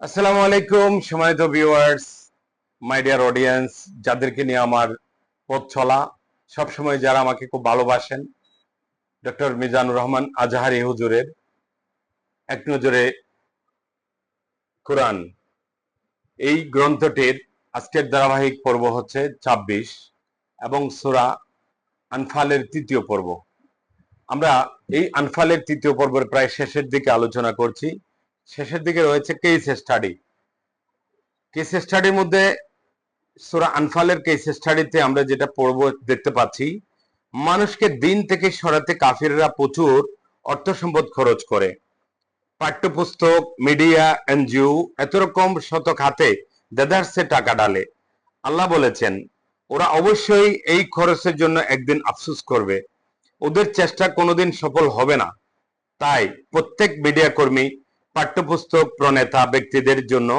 আসসালামু আলাইকুম সম্মানিত ভিউয়ার্স, মাই ডিয়ার অডিয়েন্স, যাদেরকে নিয়ে আমার পথ চলা, সবসময় যারা আমাকে খুব ভালোবাসেন, ডক্টর মিজানুর রহমান আজহারি হুজুরের এক নজরে কোরআন এই গ্রন্থটির আজকের ধারাবাহিক পর্ব হচ্ছে ২৬ এবং সূরা আনফালের তৃতীয় পর্ব। আমরা এই আনফালের তৃতীয় পর্বের প্রায় শেষের দিকে আলোচনা করছি। শেষের দিকে রয়েছে কেস স্টাডি। কেস স্টাডির মধ্যে সূরা আনফালের কেস স্টাডিতে আমরা যেটা পড়ব দেখতে পাচ্ছি, মানুষকে দিন থেকে সরাতে কাফিররা প্রচুর অর্থ সম্পদ খরচ করে। পাঠ্যপুস্তক, মিডিয়া, এনজিও, এত রকম শত খাতে দেদারসে টাকা ডালে। আল্লাহ বলেছেন, ওরা অবশ্যই এই খরচের জন্য একদিন আফসোস করবে। ওদের চেষ্টা কোনোদিন সফল হবে না। তাই প্রত্যেক মিডিয়া কর্মী, পাঠ্যপুস্তক প্রণেতা ব্যক্তিদের জন্য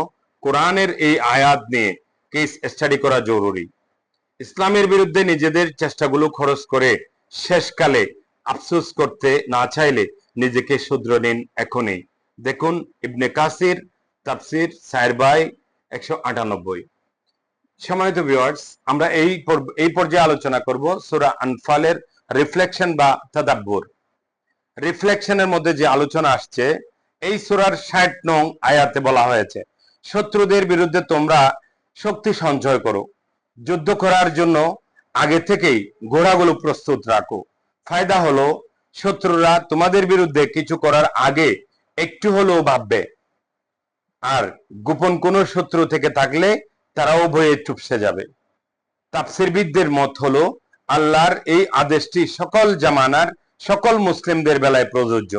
কোরআনের এই আয়াত নিয়ে কেস স্টাডি করা জরুরি। ইসলামের বিরুদ্ধে নিজেদের চেষ্টাগুলো খরচ করে শেষকালে আফসোস করতে না চাইলে নিজেকে শুধরে নিন এখনই। দেখুন ইবনে কাসির তাফসির 4/198। সম্মানিত ভিউয়ার্স, আমরা এই পর্যায়ে আলোচনা করব সূরা আনফালের রিফ্লেকশন বা তাদাব্বুর। রিফ্লেকশনের মধ্যে যে আলোচনা আসছে, এই সূরার ৬০ নং আয়াতে বলা হয়েছে, শত্রুদের বিরুদ্ধে তোমরা শক্তি সঞ্চয় করো, যুদ্ধ করার জন্য আগে থেকেই ঘোড়াগুলো প্রস্তুত রাখো। ফায়দা হলো শত্রুরা তোমাদের বিরুদ্ধে কিছু করার আগে একটু হলেও ভাববে, আর গোপন কোনো শত্রু থেকে থাকলে তারাও ভয়ে চুপসে যাবে। তাফসীরবিদদের মত হলো, আল্লাহর এই আদেশটি সকল জামানার সকল মুসলিমদের বেলায় প্রযোজ্য।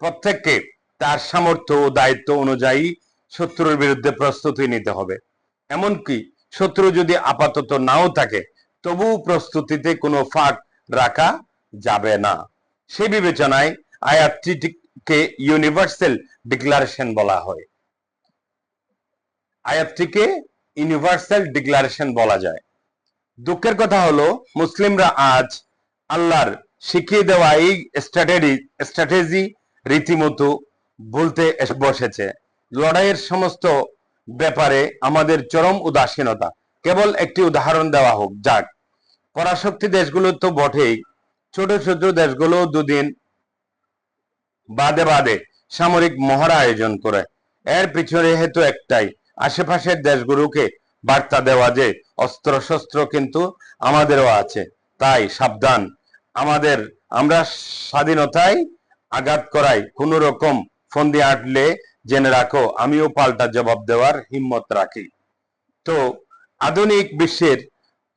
প্রত্যেককে তার সামর্থ্য ও দায়িত্ব অনুযায়ী শত্রুর বিরুদ্ধে প্রস্তুতি নিতে হবে। এমনকি শত্রু যদি আপাতত নাও থাকে, তবুও প্রস্তুতিতে কোনো ফাঁক রাখা যাবে না। সেই বিবেচনায় আয়াতটিকে ইউনিভার্সাল ডিক্লারেশন বলা হয়। আয়াতটিকে ইউনিভার্সাল ডিক্লারেশন বলা যায়। দুঃখের কথা হলো, মুসলিমরা আজ আল্লাহর শিখিয়ে দেওয়া এই স্ট্র্যাটেজি রীতিমতো ভুলতে বসেছে। লড়াইয়ের সমস্ত ব্যাপারে আমাদের চরম উদাসীনতা। কেবল একটি উদাহরণ দেওয়া হোক যাক। পরাশক্তি দেশগুলো তো বটেই, ছোট ছোট দেশগুলো দুদিন বাদে বাদে সামরিক মহড়া আয়োজন করে। এর পিছনে হেতু একটাই, আশেপাশের দেশগুলোকে বার্তা দেওয়া যে অস্ত্র শস্ত্র কিন্তু আমাদেরও আছে, তাই সাবধান। আমরা স্বাধীনতায় আঘাত করাই কোনো রকম ফন্দি আটলে জেনে রাখো, আমিও পাল্টা জবাব দেওয়ার হিম্মত রাখি। তো আধুনিক বিশ্বের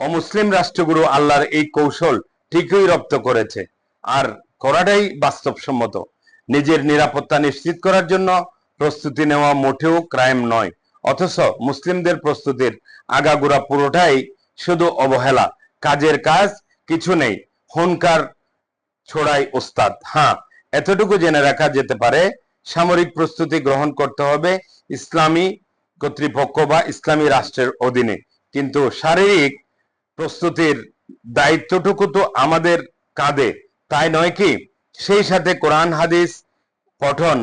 অমুসলিম রাষ্ট্রগুলো আল্লাহর এই কৌশল ঠিকই রপ্ত করেছে, আর করাটাই বাস্তবসম্মত। নিজের নিরাপত্তা নিশ্চিত করার জন্য প্রস্তুতি নেওয়া মোটেও ক্রাইম নয়, অথচ মুসলিমদের প্রস্তুতির আগাগোড়া পুরোটাই শুধু অবহেলা, কাজের কাজ কিছু নেই, হুনকার ছোড়াই ওস্তাদ। হ্যাঁ, এতটুকু জেনে রাখা যেতে পারে, সামরিক প্রস্তুতি গ্রহণ করতে হবে ইসলামী কর্তৃপক্ষ বা ইসলামী রাষ্ট্রের অধীনে, কিন্তু শারীরিক প্রস্তুতির দায়িত্বটুকু তো আমাদের কাঁধে, তাই নয় কি? সেই সাথে কোরআন হাদিস পঠন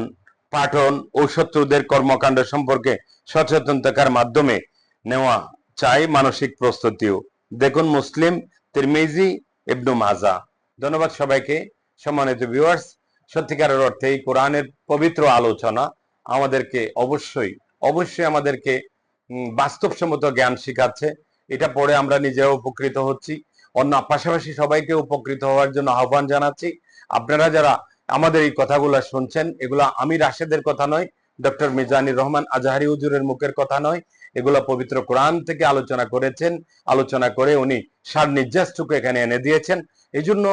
পাঠন ও শত্রুদের কর্মকাণ্ড সম্পর্কে সচেতন থাকার মাধ্যমে নেওয়া চাই মানসিক প্রস্তুতিও। দেখুন মুসলিম, তিরমিজি, ইবনু মাজা। ধন্যবাদ সবাইকে। সম্মানিত ভিউয়ার্স, সত্যিকারের অর্থে এই কোরআনের পবিত্র আলোচনা আমাদেরকে অবশ্যই আমাদেরকে বাস্তবসম্মত জ্ঞান শিখাচ্ছে। এটা পড়ে আমরা নিজেও উপকৃত হচ্ছি, অন্য পাশাপাশি সবাইকে উপকৃত হওয়ার জন্য আহ্বান জানাচ্ছি। আপনারা যারা আমাদের এই কথাগুলো শুনছেন, এগুলো আমি রাশেদের কথা নয়, ডক্টর মিজানুর রহমান আজহারি হুজুরের মুখের কথা নয়, এগুলো পবিত্র কোরআন থেকে আলোচনা করে উনি সার নির্যাসটুকু এখানে এনে দিয়েছেন। এই জন্য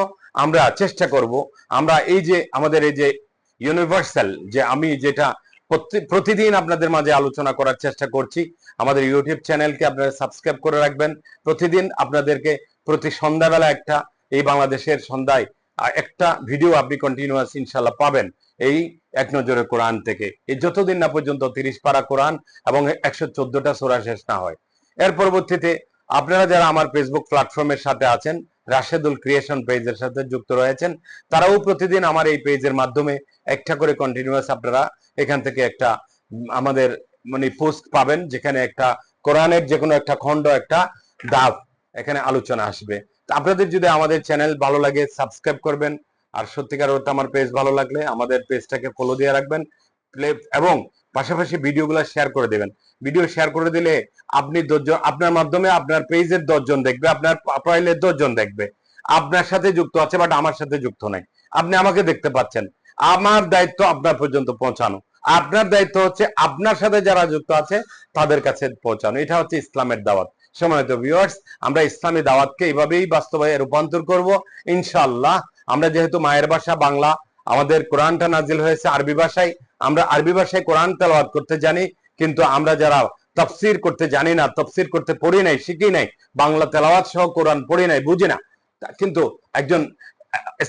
আমরা চেষ্টা করব, আমরা এই যে আমাদের এই যে ইউনিভার্সাল, যে আমি যেটা প্রতিদিন আপনাদের মাঝে আলোচনা করার চেষ্টা করছি, আমাদের ইউটিউব চ্যানেলকে আপনারা সাবস্ক্রাইব করে রাখবেন। প্রতিদিন আপনাদেরকে প্রতি সন্ধ্যাবেলা একটা, এই বাংলাদেশের সন্ধ্যায় একটা ভিডিও আপনি কন্টিনিউয়াস ইনশাল্লাহ পাবেন এই এক নজরে কোরআন থেকে। এই যতদিন না পর্যন্ত 30 পারা কোরআন এবং 114টা সূরা শেষ না হয়। এর পরবর্তীতে আপনারা যারা আমার ফেসবুক প্ল্যাটফর্মের সাথে আছেন, রাশেদুল ক্রিয়েশন পেজের সাথে যুক্ত রয়েছেন, তারাও প্রতিদিন আমার এই পেজের মাধ্যমে একটা করে কন্টিনিউয়াস আপনারা এখান থেকে একটা আমাদের মানে পোস্ট পাবেন, যেখানে একটা কোরআনের যে কোনো একটা খণ্ড, একটা দাব এখানে আলোচনা আসবে। তো আপনাদের যদি আমাদের চ্যানেল ভালো লাগে সাবস্ক্রাইব করবেন, আর সত্যিকার অর্থে আমার পেজ ভালো লাগলে আমাদের পেজটাকে ফলো দিয়ে রাখবেন, এবং পাশাপাশি ভিডিওগুলো শেয়ার করে দেবেন। ভিডিও শেয়ার করে দিলে আপনি 10 জন, আপনার মাধ্যমে আপনার পেজের 10 জন দেখবে, আপনার প্রোফাইলের 10 জন দেখবে, আপনার সাথে যুক্ত আছে বাট আমার সাথে যুক্ত নাই। আপনি আমাকে দেখতে পাচ্ছেন, আমার দায়িত্ব আপনার পর্যন্ত পৌঁছানো, আপনার দায়িত্ব হচ্ছে আপনার সাথে যারা যুক্ত আছে তাদের কাছে পৌঁছানো। এটা হচ্ছে ইসলামের দাওয়াত। সম্মানিত ভিউয়ার্স, আমরা ইসলামী দাওয়াতকে এইভাবেই বাস্তবায়নে রূপান্তর করব ইনশাআল্লাহ। আমরা যেহেতু মায়ের ভাষা বাংলা, আমাদের কোরআনটা নাজিল হয়েছে আরবি ভাষায়, আমরা আরবি ভাষায় কোরআন তেলাওয়াত করতে জানি, কিন্তু আমরা যারা তাফসীর করতে জানি না, তাফসীর করতে পড়ি নাই, শিখি নাই, বাংলা তেলাওয়াত সহ কোরআন পড়ি নাই, বুঝি না, কিন্তু একজন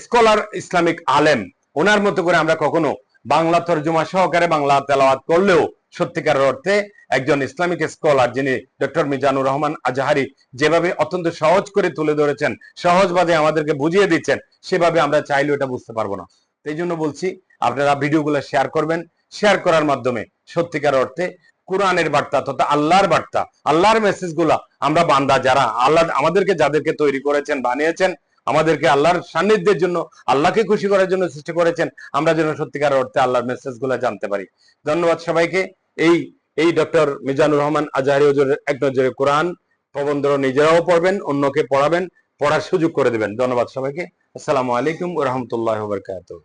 স্কলার, ইসলামিক আলেম, ওনার মতো করে আমরা কখনো বাংলা তর্জমা সহকারে বাংলা তেলাওয়াত করলেও সত্যিকার অর্থে একজন ইসলামিক স্কলার যিনি ডক্টর মিজানুর রহমান আজহারি যেভাবে অত্যন্ত সহজ করে তুলে ধরেছেন, সহজভাবে আমাদেরকে বুঝিয়ে দিচ্ছেন, সেভাবে আমরা চাইলে ওটা বুঝতে পারবো না। এই জন্য বলছি আপনারা ভিডিওগুলো শেয়ার করবেন। শেয়ার করার মাধ্যমে সত্যিকার অর্থে কোরআনের বার্তা তথা আল্লাহর বার্তা, আল্লাহর মেসেজ গুলা আমরা বান্দা যারা, আল্লাহ আমাদেরকে যাদেরকে তৈরি করেছেন, বানিয়েছেন, আমাদেরকে আল্লাহর সান্নিধ্যের জন্য, আল্লাহকে খুশি করার জন্য সৃষ্টি করেছেন, আমরা যেন সত্যিকার অর্থে আল্লাহর মেসেজ গুলা জানতে পারি। ধন্যবাদ সবাইকে। এই এই ডক্টর মিজানুর রহমান আজহারি হুজুরের এক নজরে কোরআন প্রবন্ধ নিজেরাও পড়বেন, অন্যকে পড়াবেন, পড়ার সুযোগ করে দেবেন। ধন্যবাদ সবাইকে। আসসালামু আলাইকুম ওয়া রাহমাতুল্লাহি ওয়া বারাকাতুহু।